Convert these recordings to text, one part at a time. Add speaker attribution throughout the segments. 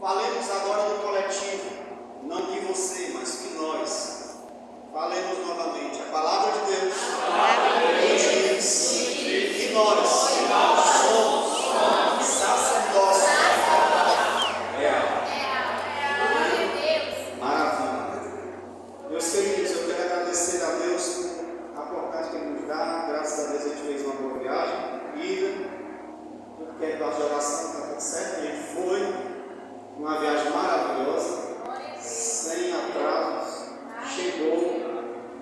Speaker 1: Falemos agora no coletivo, não que você, mas que nós. Falemos novamente. A palavra de Deus nos diz que nós somos sacerdócio. Maravilha. Meus queridos, eu quero agradecer a Deus por a oportunidade que Ele nos dá. Graças a Deus a gente fez uma boa viagem. Tudo que é da oração está tudo certo. A gente foi uma viagem maravilhosa, sem atrasos. Chegou,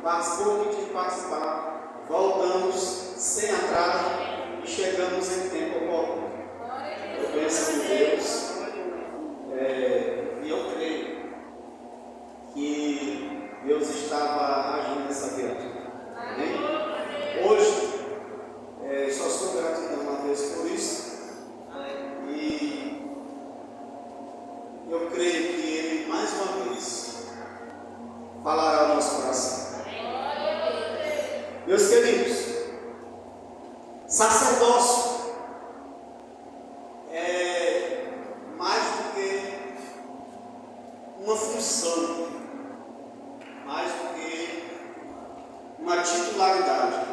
Speaker 1: participou o que tinha que participar, voltamos sem atraso e chegamos em tempo oportuno. Eu penso em Deus, e eu creio que Deus estava agindo nessa viagem. Amém? Hoje, só sou gratidão a Deus por isso, e eu creio que Ele, mais uma vez, falará ao nosso coração. Meus queridos, sacerdócio é mais do que uma função, mais do que uma titularidade.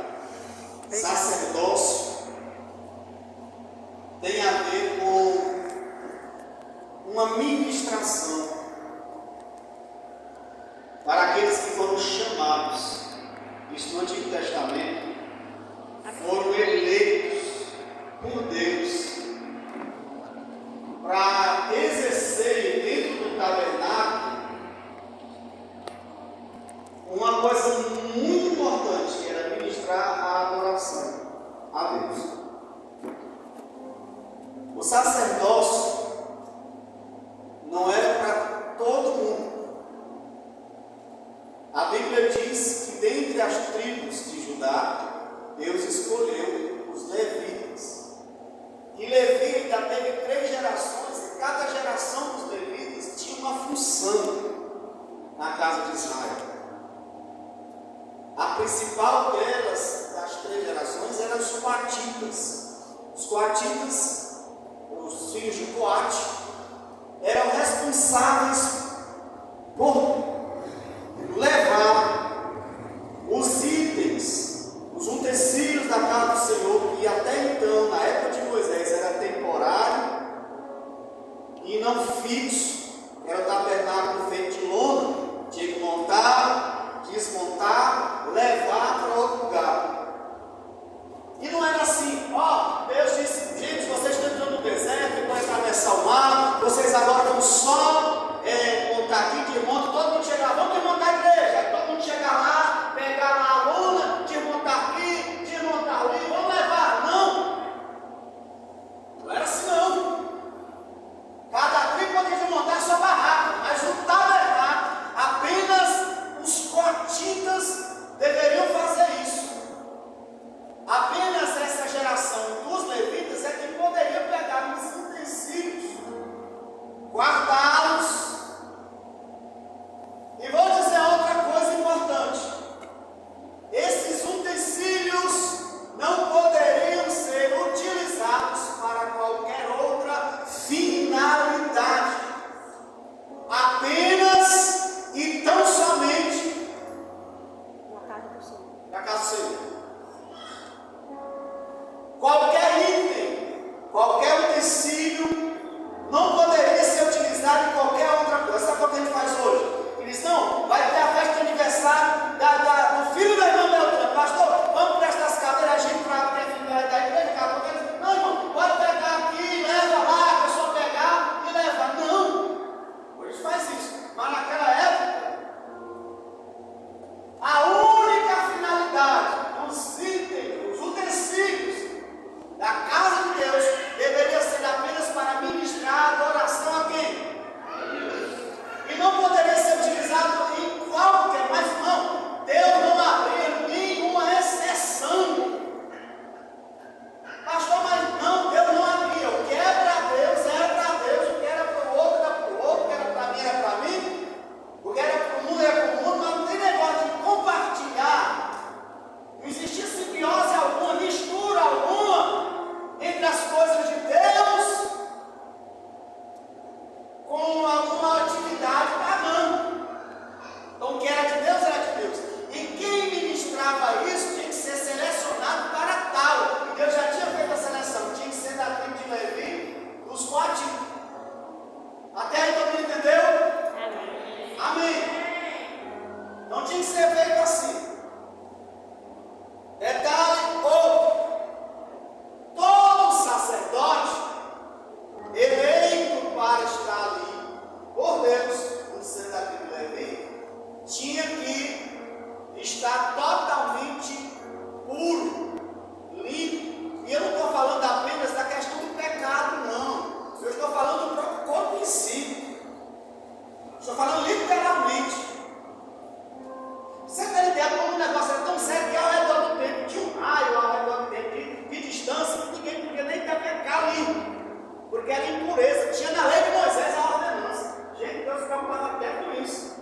Speaker 1: Sacerdócio tem a ver com uma ministração para aqueles que foram chamados. Isso no Antigo Testamento, foram eleitos por Deus para exercerem dentro do tabernáculo uma coisa muito importante, que era ministrar a adoração a Deus. O sacerdócio não era para todo mundo. A Bíblia diz que dentre as tribos de Judá, Deus escolheu os levitas. E Levi ainda teve 3 gerações, e cada geração dos levitas tinha uma função na casa de Israel. A principal delas, das 3 gerações, eram os coatitas. Os coatitas, os filhos de Coate, eram responsáveis por levar os itens, os utensílios da casa do Senhor, que até então, na época de Moisés, era temporário e não fixo, era o tabernáculo feito de lona, tinha que montar, desmontar, levar para outro lugar. E não era assim, Deus disse, gente, vocês estão entrando no deserto, vão atravessar o mar, vocês agora vão só montar aqui, desmonta, todo mundo chegar, vamos desmontar a igreja, aí todo mundo chegar lá, pegar lá a lona, desmontar aqui, desmontar ali, vamos levar. Não era assim não. Cada tribo podia desmontar a sua barraca, mas o tabernáculo, apenas os coatitas deveriam fazer isso. Apenas essa geração dos levitas é que poderia pegar os utensílios, guardá-los Deus, no ser da tribo de Levi, tinha que estar totalmente puro, limpo. E eu não estou falando apenas da questão do pecado, não. Eu estou falando do próprio corpo em si. Estou falando literalmente. Você tem ideia como o negócio era tão sério que ao redor do templo tinha um raio, ao redor do templo de distância, que ninguém podia nem pecar ali, porque era impureza. Tinha na lei de Moisés a ordenança. Gente, Deus ficava preocupado até com isso.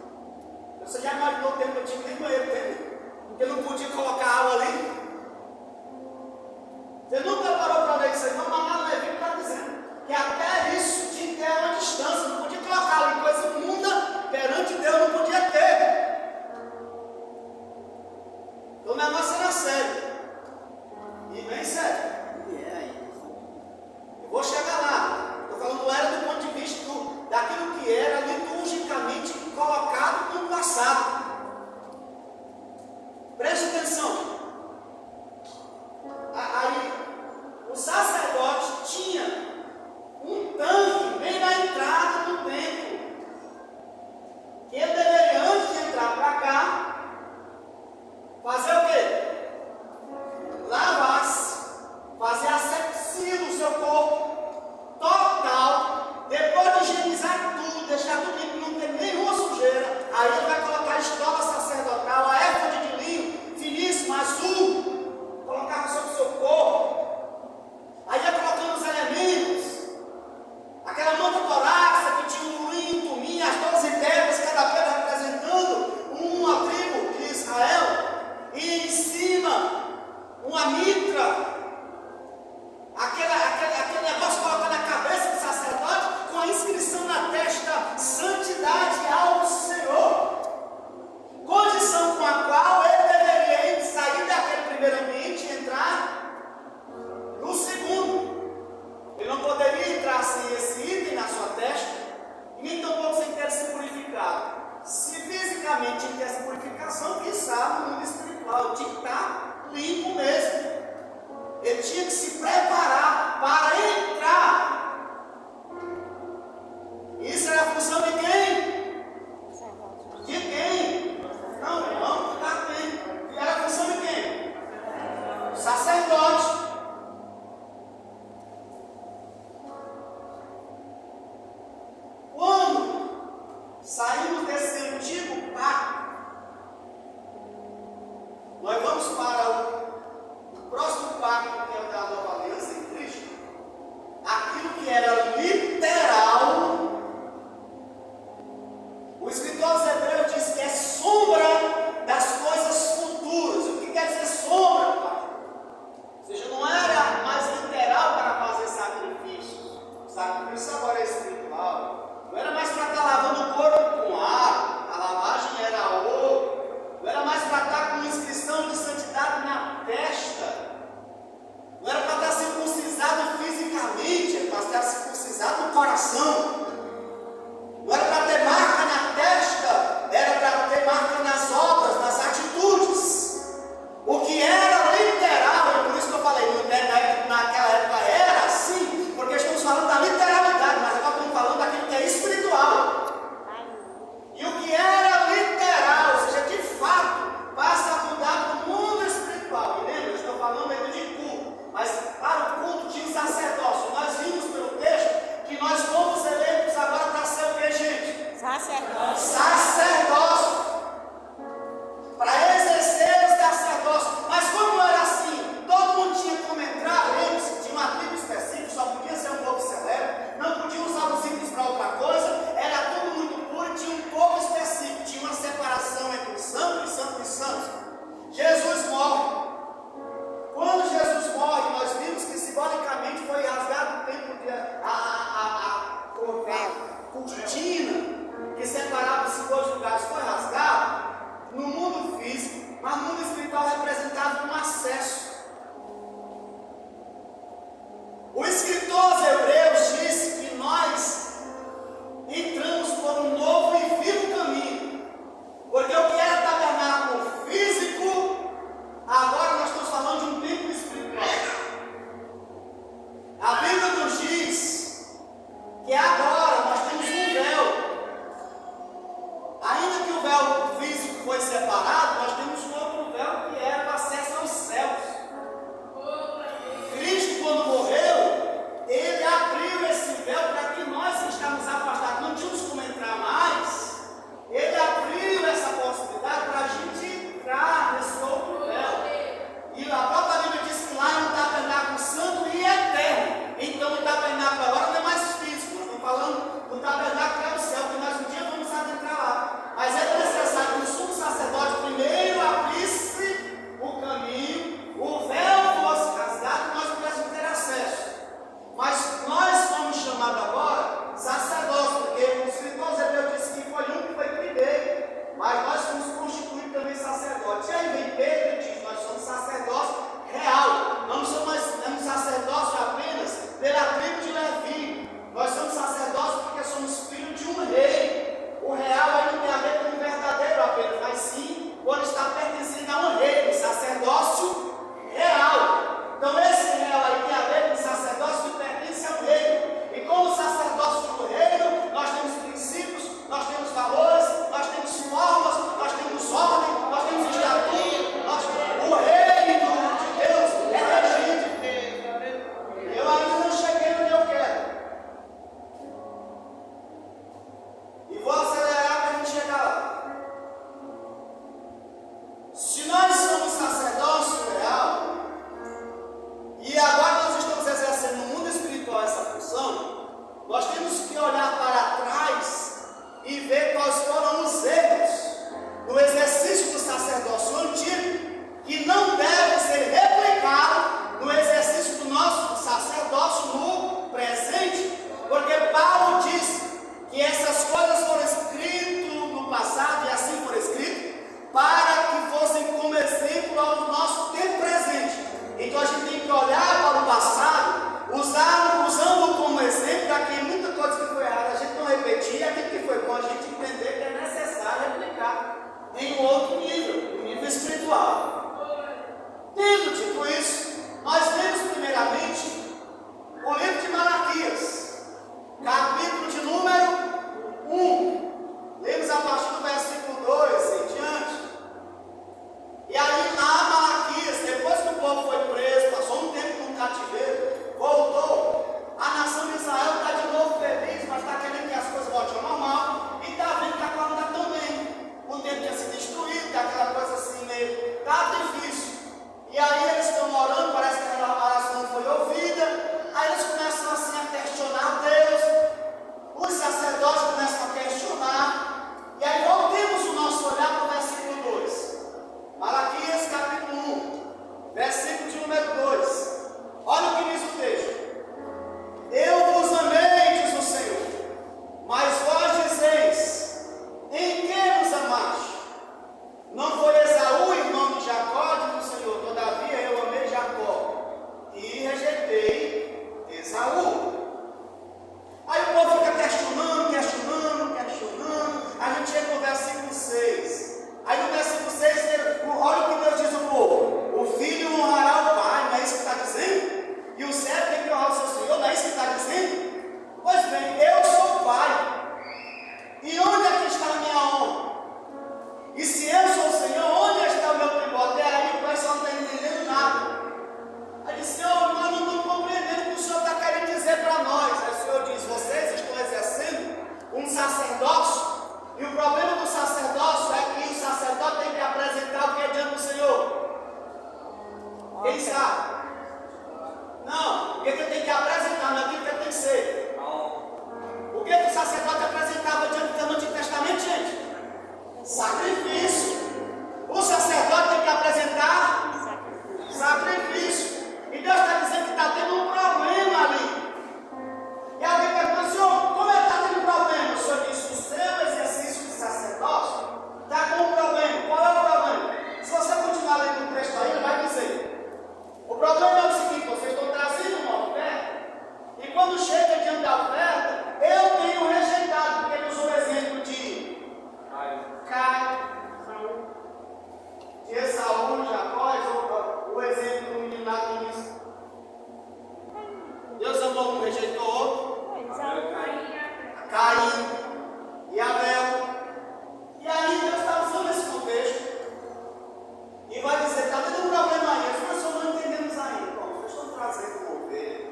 Speaker 1: Você já imaginou o tempo que eu tinha nem banheiro dele, porque não podia colocar água ali? Você nunca parou para ver isso aí, não, mas lá no Levítico está dizendo que até isso tinha que ter uma distância, não podia colocar ali coisa imunda perante Deus, não podia ter. Então o negócio era sério, e bem sério. Eu vou chegar lá. Estou falando era do ponto de vista daquilo que era liturgicamente colocado no passado. Preste atenção. Aí o sacerdote tinha um tanque bem na entrada do templo, que ele deveria, antes de entrar para cá, fazer o quê? Lavar-se, fazer asepsia no seu corpo total, depois de higienizar tudo, deixar tudo limpo, não ter nenhuma sujeira. Aí ele vai colocar a estola sacerdotal, a éfode de linho finíssima, azul, colocava sobre o seu corpo. Aí ia colocando os elementos, aquela manta torácica que tinha um urim, tumim, as 12 pedras, cada pedra representando uma tribo de Israel, e em cima uma mitra, aquele negócio colocado na cabeça do sacerdote, com a inscrição na testa: santidade ao Senhor, condição com a qual ele deveria sair daquele primeiro ambiente e entrar no segundo. Ele não poderia entrar sem esse item na sua testa, e nem tampouco sem ter se purificado. Se fisicamente tinha que ter essa purificação, quiçá no mundo espiritual, ele tinha que estar limpo mesmo. Ele tinha que se preparar para entrar. Isso era a função de quem? De quem? Não está quem? Era a função de quem? Sacerdote. Quando saímos desse antigo pacto, nós vamos para o próximo pacto, que é o da nova aliança em Cristo. Aquilo que era literal, o escritor aos Hebreus diz que é sombra das coisas futuras. O que quer dizer sombra, pai? Ou seja, não era mais literal para fazer sacrifícios. O sacrifício agora é espiritual. Não era mais para estar lavando o corpo com água, a lavagem era ouro. Não era mais para estar com inscrição de santidade na testa. Não era para estar circuncisado fisicamente, era para estar circuncisado no coração. Não era para ter marca na testa, era para ter marca nas obras, nas atitudes. O que era literal, e por isso que eu falei, naquela época era assim, porque estamos falando da literalidade, mas agora estamos falando daquilo que é espiritual. E o que era literal, ou seja, de fato, passa a mudar para o mundo espiritual. E lembra, eu estou falando ainda de culto, mas para o culto de sacerdócio. Nós vimos pelo texto que nós fomos eleitos agora para ser o que, gente? Sacerdócio. Sacerdócio. Para exercer o sacerdócio. Mas como era assim? Todo mundo tinha como entrar, lembre-se, tinha uma tribo específica, só podia ser um povo celeste, não podia usar os itens para outra coisa, era tudo muito puro e tinha um povo específico, tinha uma separação entre o santo e santo e santo. Jesus morre. Quando Jesus morre, nós vimos que simbolicamente foi rasgado o templo, a cortina que separava esses dois lugares, foi rasgado no mundo físico, mas no mundo espiritual representava um acesso. O escritor aos Hebreus disse que nós entramos por um novo e vivo caminho, porque o que era tabernáculo físico, agora nós estamos falando de um templo espiritual. A Bíblia nos diz que agora nós temos um véu sacerdote apresentava diante do Antigo Testamento, gente? Sacrifício. O sacerdote tem que apresentar sacrifício. E Deus está dizendo que está tendo um problema ali. E alguém pergunta, Senhor, como é que está tendo problema? O Senhor disse, o seu exercício de sacerdócio está com um problema. Qual é o problema? Se você continuar lendo o texto aí, ele vai dizer, o problema é o seguinte, vocês estão trazendo uma oferta, e quando chega diante da oferta, eu tenho rejeitado, porque ele usou o exemplo de Caim, de Esaú, Jacó, o exemplo do menino lá do início. Deus amou um, rejeitou outro. Caim e Abel. E aí Deus está usando esse contexto e vai dizer, está tendo um problema aí, as pessoas não entendemos ainda. Bom, vocês estão trazendo uma ovelha,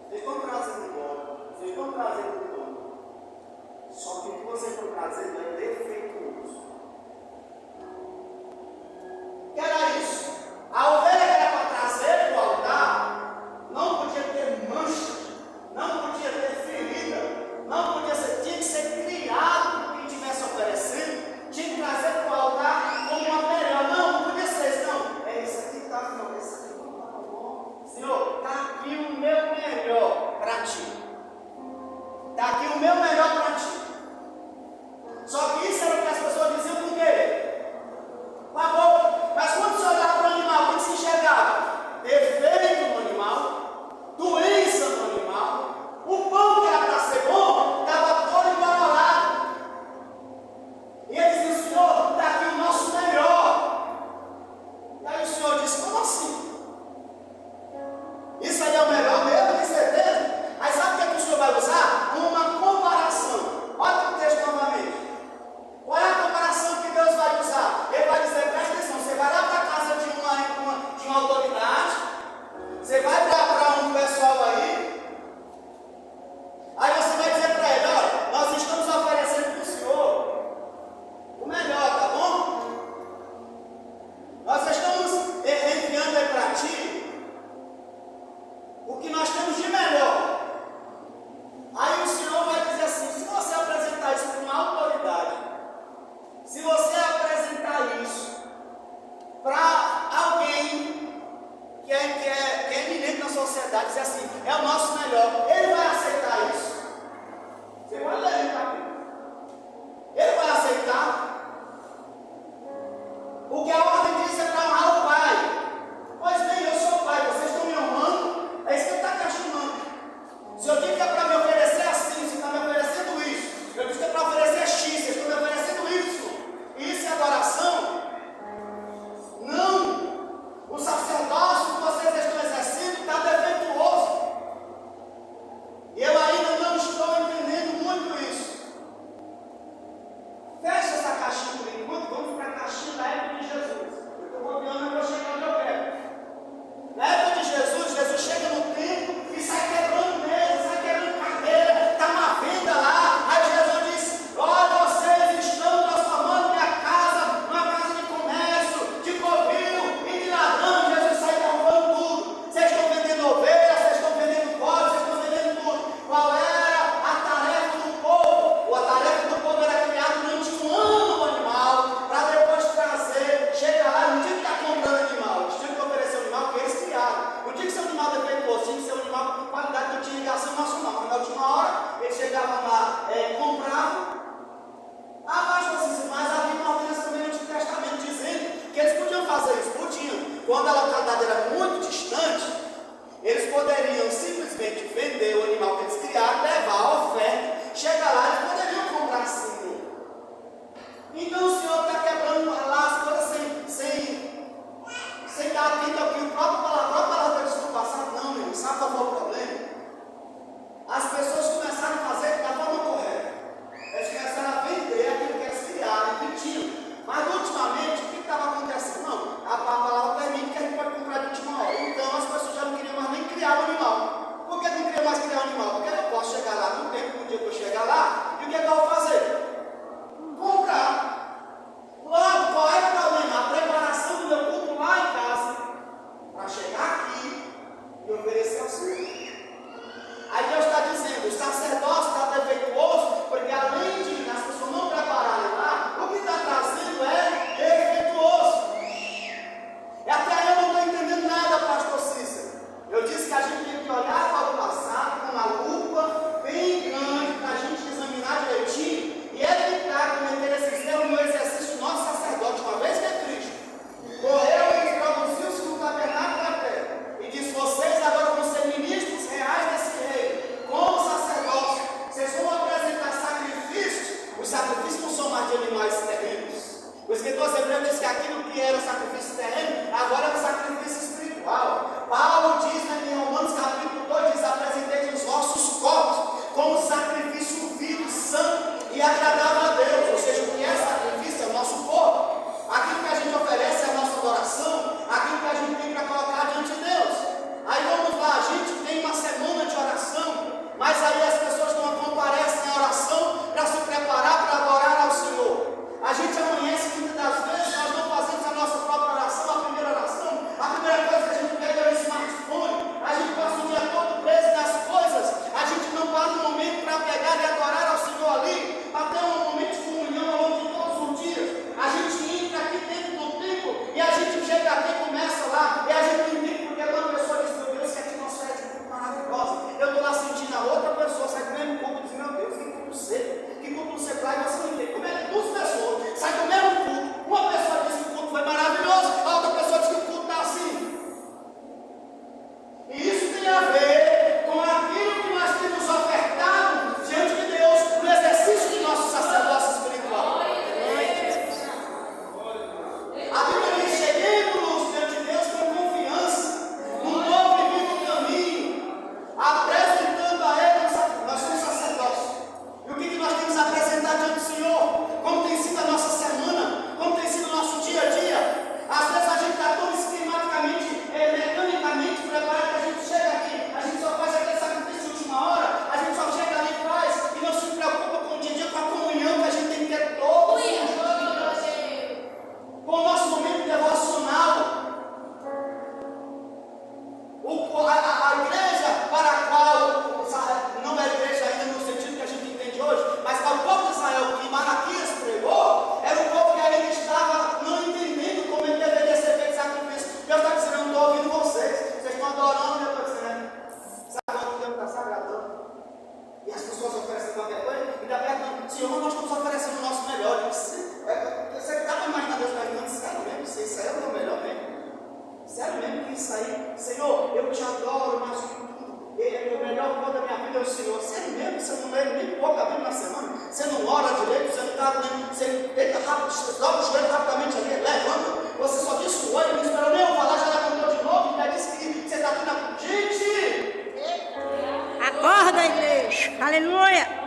Speaker 1: vocês estão trazendo um bode, vocês estão trazendo um touro. Só que o que vocês estão trazendo é defeituoso. Que era isso? A ovelha que era para trazer para o altar não podia ter mancha, não podia ter ferida, não podia ser, tinha que ser criado por quem estivesse oferecendo, tinha que trazer para o altar como uma melhor. Não podia ser isso, não. É isso aqui que está bom, isso aqui não está bom. Senhor, está aqui o meu melhor para ti. Está aqui o meu melhor para ti. Só que isso era o que as pessoas diziam com o quê? Tá bom, mas quando você olhava para o animal, o que se enxergava? Defeito no animal, doença no animal, o pão que era para ser bom, estava todo embaralhado. E ele dizia, Senhor, está aqui o nosso melhor. E aí o Senhor disse, como assim? Isso aí é o melhor mesmo, tem certeza? Aí sabe o que o Senhor vai usar? Uma comparação. Olha o texto novamente. Qual é a comparação que Deus vai usar? Ele vai dizer, presta atenção, você vai lá para a casa de uma autoridade, você vai para um pessoal aí você vai dizer para ele, olha, nós estamos oferecendo para o Senhor o melhor, tá bom? Nós estamos enviando aí para ti o que nós temos de melhor. Aí o Senhor vai dizer assim, se você apresentar isso para uma autoridade, se você apresentar isso para alguém que é eminente na sociedade, dizer assim, é o nosso melhor, ele vai aceitar isso? Você vai ler o capítulo. Ele vai aceitar? Porque a ordem diz é para honrar o pai. Pois bem, eu sou o pai, vocês estão me honrando, é isso que ele está questionando. Se eu digo que é para me oferecer assim, você está me oferecendo isso. Eu digo que é para oferecer X, vocês estão me oferecendo Y. Isso é adoração? Não! O sacerdócio que vocês estão exercendo está defeituoso. E eu ainda não estou entendendo muito isso. Senhor, mas nós estamos oferecendo o nosso melhor. Você estava imaginando Deus perguntando, sério mesmo, isso aí é o meu melhor mesmo? Sério mesmo que isso aí, Senhor, eu te adoro, mas tudo, o melhor plano da minha vida é o Senhor. Sério mesmo, você não lê nem pouco a Bíblia na semana, você não ora direito, você não está lendo, você deita rápido, dobra o joelho rapidamente ali, levanta, você só disse o oi, não esperou nem eu falar, já levantou de novo, já disse que você está aqui na. Gente!
Speaker 2: Acorda, igreja, aleluia!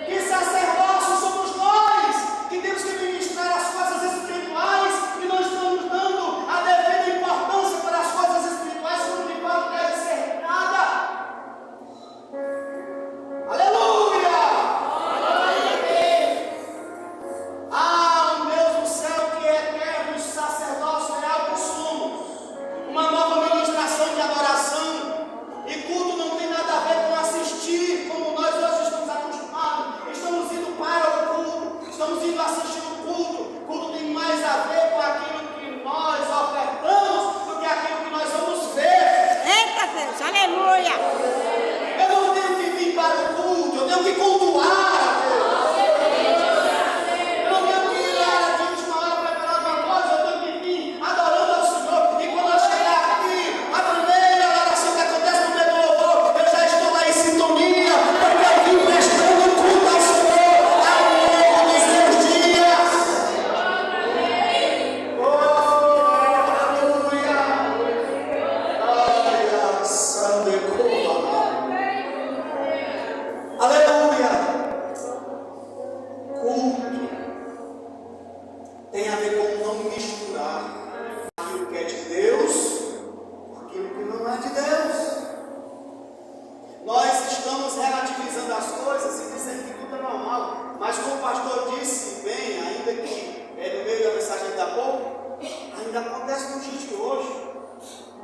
Speaker 1: Que sacerdócio somos nós, que temos que ministrar as coisas espirituais e nós estamos dando a devida importância para as coisas espirituais quando de fato deve ser nada. Aleluia! Ah, um Deus do céu que é eterno, sacerdócio real que somos. Uma nova ministração de adoração. E culto não tem nada a ver com assistir, como nós hoje estamos acostumados. Estamos indo para o culto, estamos indo assistir o culto. O culto tem mais a ver com aquilo que nós ofertamos do que aquilo que nós vamos ver.
Speaker 2: Eita Deus, aleluia!
Speaker 1: Eu não tenho que vir para o culto, eu tenho que cultuar a Deus. Eu não tenho que ir lá de última hora preparar alguma coisa, eu tenho que vir adorando ao Senhor. E quando eu chegar aqui, a primeira oração que acontece no meio do louvor, eu já estou lá em sintonia, porque eu vim prestando culto ao Senhor ao longo dos meus dias. Aleluia! Aleluia! Culto tem a ver com não misturar aquilo que é de Deus com aquilo que não é de Deus. Nós estamos relativizando as coisas e dizendo que tudo é normal, mas como o pastor disse bem, ainda que no meio da mensagem da pouco, ainda acontece no dia de hoje,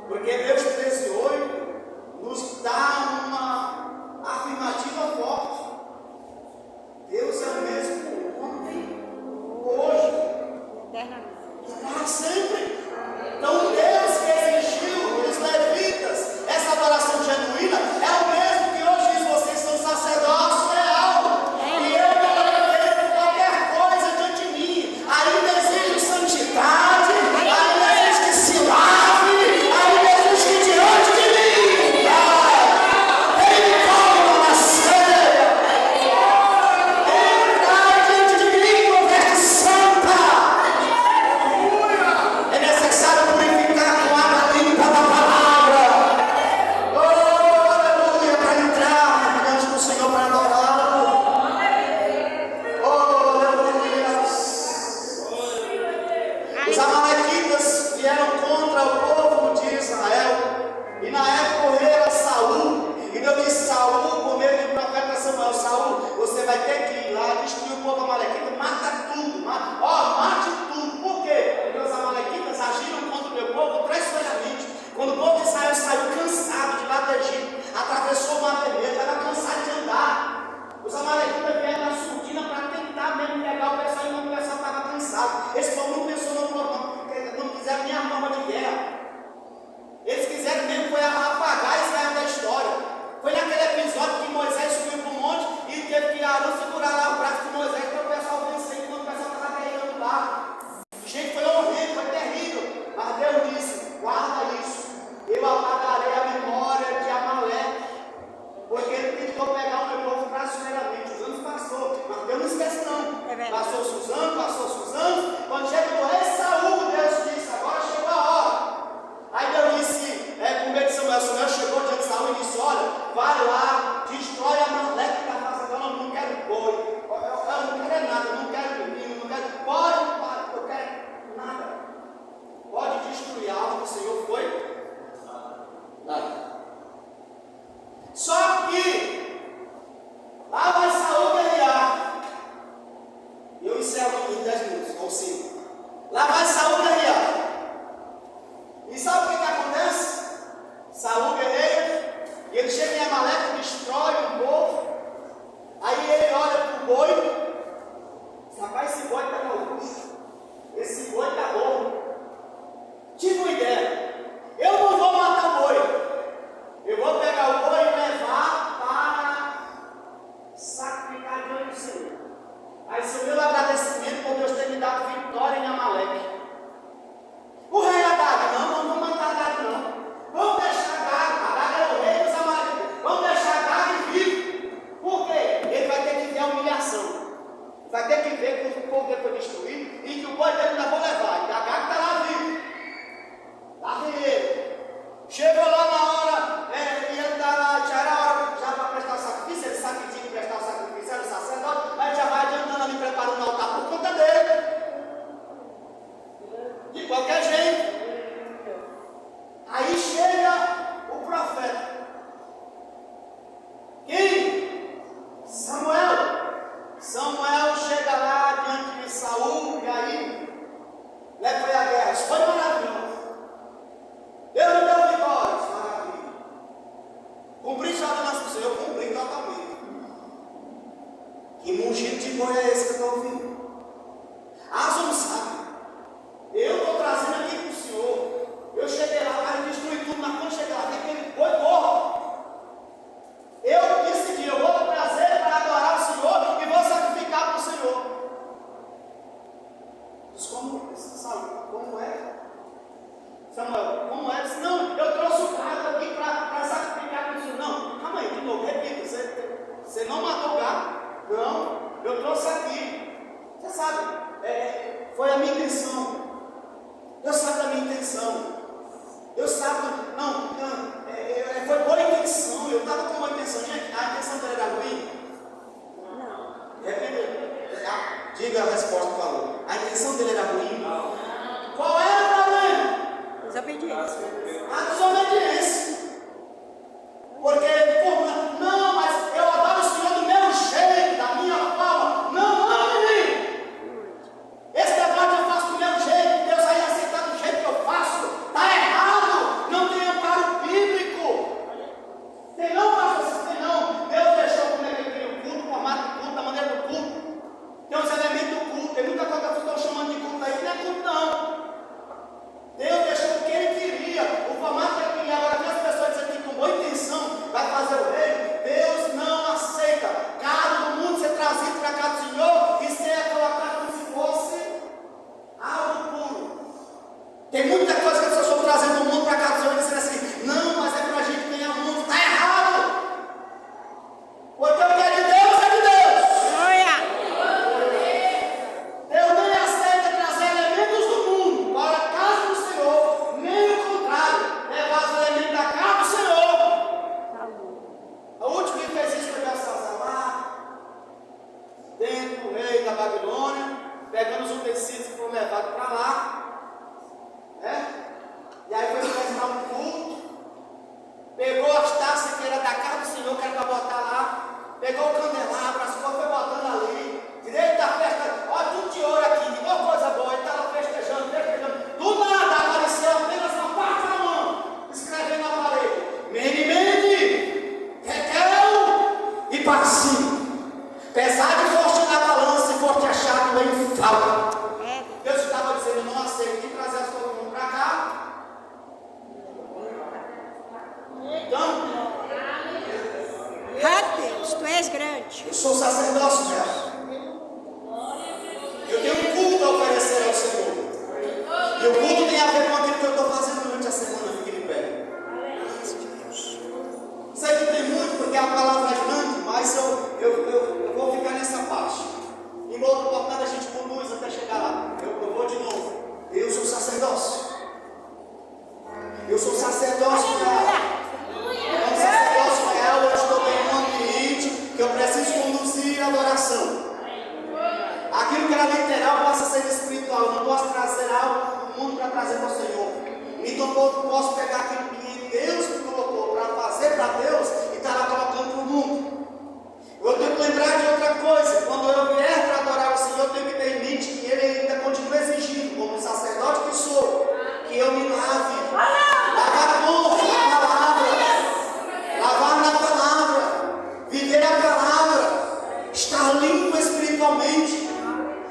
Speaker 1: porque Deus 13:8 nos dá uma afirmativa forte. Deus é o mesmo ontem, hoje, para sempre. Então Deus que exigiu dos levitas essa adoração genuína é o mesmo que hoje diz: vocês são sacerdócio real. E eu não aceito qualquer coisa diante de mim. Ainda exijo santidade, ainda exige que se lave, ainda exige que diante de mim ele coma na ceia. Ele traz diante de mim com veste santa. É necessário purificar com água limpa da palavra. Oh, aleluia, para entrar diante do Senhor para adorá-lo. Oh, aleluia. Os amalequitas vieram contra o povo de Israel. E na época morreu Saul. E Deus disse: Saul, por meio do profeta Samuel: Saul, você vai ter que ir lá, destruir o povo amalequita, mata tudo, mate tudo. Por quê? Porque os amalequitas agiram contra o meu povo traiçoeiramente. Quando o povo de Israel saiu cansado de lá do Egito, atravessou o Mar Vermelho, estava cansado de andar. Os amalequitas vieram na surdina para tentar mesmo pegar o pessoal, enquanto o pessoal estava cansado. Esse povo não pensou no problema, não quiseram nem arma de guerra. Eles quiseram mesmo foi apagar Israel da história. Foi naquele episódio que Moisés subiu para o monte e teve que Arão segurar lá o braço de Moisés para o pessoal vencer enquanto o pessoal estava guerreando lá. Gente, foi horrível, foi terrível. Mas Deus disse: guarda isso. Eu apagarei a memória de Amaleque, porque ele tentou pegar o meu povo traiçoeiramente. Os anos passou, mas Deus não esquece não. Passou-se os anos. Quando chega o rei Saul, Deus disse: agora chegou a hora. Aí Deus disse, por meio de Samuel chegou diante de Saul e disse: olha, vai lá, destrói Amaleque que está fazendo. Eu não quero boi, eu não quero nada, eu não quero menino, não quero. Eu quero nada. Pode destruir a alma do Senhor, foi? Nada. Só que lá vai Saul guerrear. E eu encerro em 10 minutos. do Senhor. Aí se o meu agradecimento por Deus ter me dado vitória em Amaleque. O rei Agag, não vamos matar Agag não. Vamos deixar Agag era o rei dos Amalequitas. Vamos deixar Agag vivo. Por quê? Ele vai ter que ver a humilhação. Vai ter que ver que o povo dele foi destruído e que o boi dele ainda vou levar. E Agag está lá vivo. Lá vem ele. Chegou lá na hora, e ele está lá, já era hora já para prestar o sacrifício. Ele sabe que tinha que prestar o sacrifício, era o sacerdote. Aí já vai adiantando ali, preparando o altar por conta dele. De qualquer jeito. Aí chega o profeta. Quem? Samuel. Samuel chega lá diante de Saul, e aí leva a guerra. Isso foi maravilhoso. Deus me deu vitórias, maravilha. Cumpri já da nossa Senhor, eu cumpri totalmente. Que mugido de boi é esse que eu estou ouvindo? Ah, você não sabe. Eu estou trazendo aqui para o Senhor. Eu cheguei lá, vai destruir tudo, mas quando chegar lá, tem aquele boi corre. Eu decidi, eu vou trazer para adorar o Senhor e vou sacrificar para o Senhor. Diz como, sabe, como é? Samuel, como é? Diz, não, eu trouxe o gado aqui para sacrificar para o Senhor. Não, calma aí, de novo, repita, você não matou o gado? Não, eu trouxe aqui. Você sabe, foi a minha intenção. Deus sabe da minha intenção. Deus sabe, foi boa intenção. Eu estava com boa intenção. Gente, a intenção dele era ruim? Não. Diga a resposta, por favor. A intenção dele era ruim? Não. Qual era o problema?
Speaker 2: Desobediência.
Speaker 1: A desobediência. Porque, não, mas eu adoro o Senhor do meu jeito, da minha forma. Não, menino. Esse debate eu faço do meu jeito, Deus vai aceitar do jeito que eu faço. Está errado, não tem amparo bíblico. Tem não, pastor, tem não. Deus deixou como é que ele cria o culto, o formato do culto, a maneira do culto. Tem os elementos do culto, tem muita coisa que vocês estão chamando de culto aí, que não é culto não. Deus deixou o que ele queria, o formato que ele queria. Agora que as pessoas dizem que com boa intenção vai fazer o reino, Deus não aceita. Cada do mundo ser trazido para cá do Senhor e ser colocado como se fosse algo puro. Tem muita coisa que as pessoas estão trazendo do mundo para cá do Senhor e dizendo assim, não, mas é para a gente ganhar o mundo. Está errado. Porque o que é de Deus é de Deus. Deus não aceita trazer elementos do mundo para a casa do Senhor, nem o contrário, levar os elementos da casa do Senhor. O último que fez isso foi Belsazar lá, dentro do rei da Babilônia, pegando os utensílios que foram levados para lá. E aí foi prestar um culto, pegou as taças que era da casa do Senhor, que era para botar lá, pegou o candelabro, as coisas foi botando ali, direito da festa, olha tudo de ouro aqui, igual coisa boa, ele estava festejando, do nada apareceu apenas uma parte da mão, escrevendo na parede, Mene, Tekel e Parsim, pesar de forte na balança e forte achado em falta. Deus estava dizendo, eu não aceito de trazer as coisas do mundo para cá. Então,
Speaker 2: Deus, tu és grande.
Speaker 1: eu sou sacerdócio dela. Eu tenho um culto a oferecer ao Senhor. E o culto tem a ver com aquilo que eu estou fazendo durante a semana. Fique de pé. Sei que tem muito, porque a palavra é grande, mas eu vou ficar nessa parte. Em outra oportunidade a gente conduz até chegar lá. Eu vou de novo. Eu sou sacerdócio. Eu sou sacerdócio dela. Como sacerdócio real, eu estou em um ambiente que eu preciso conduzir a adoração. Aquilo que era literal passa a ser espiritual. Eu não posso trazer algo do mundo para trazer para o Senhor. Então eu posso pegar aquilo que Deus me colocou para fazer para Deus e estar lá colocando para o mundo. Eu tenho que lembrar de outra coisa. Quando eu vier para adorar o Senhor, eu tenho que ter em mente que Ele ainda continua exigindo, como sacerdote que sou, que eu me lave. Lavar corpo na palavra. Lavar na palavra. Viver a palavra. Estar limpo espiritualmente.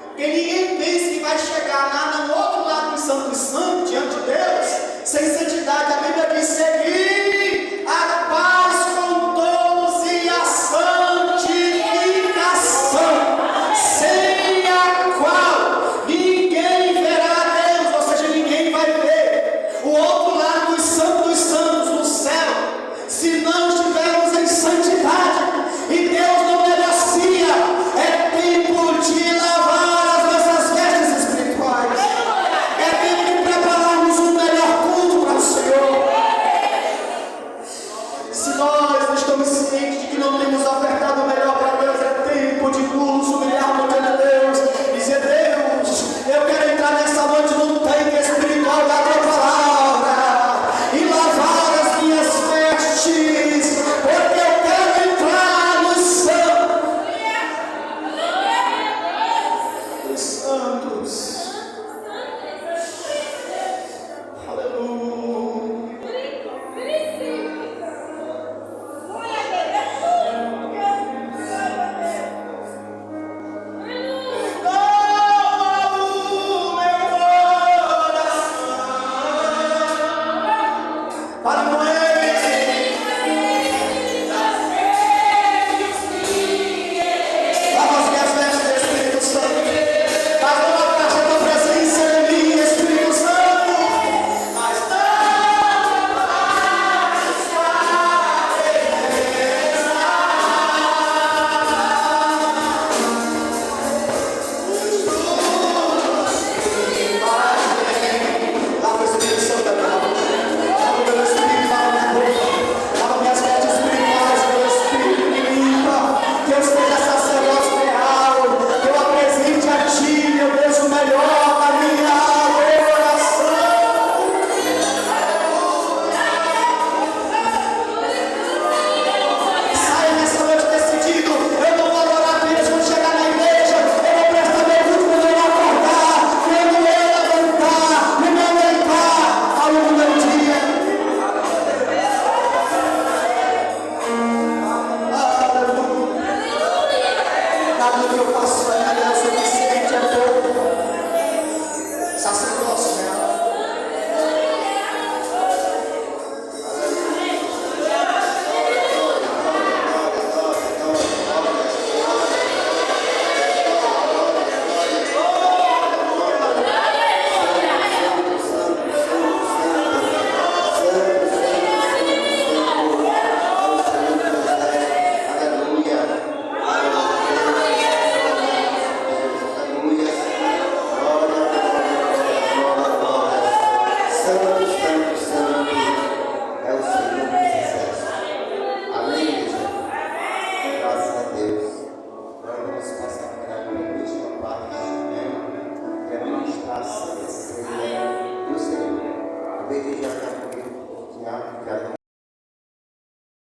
Speaker 1: Porque ninguém pensa que vai chegar lá no outro lado do Santo e Santo, diante de Deus, sem santidade. A Bíblia diz: seguir a paz com todos e a santificação. nada do que eu faço ainda é o suficiente, é pouco. Sacerdócio, né?
Speaker 3: Já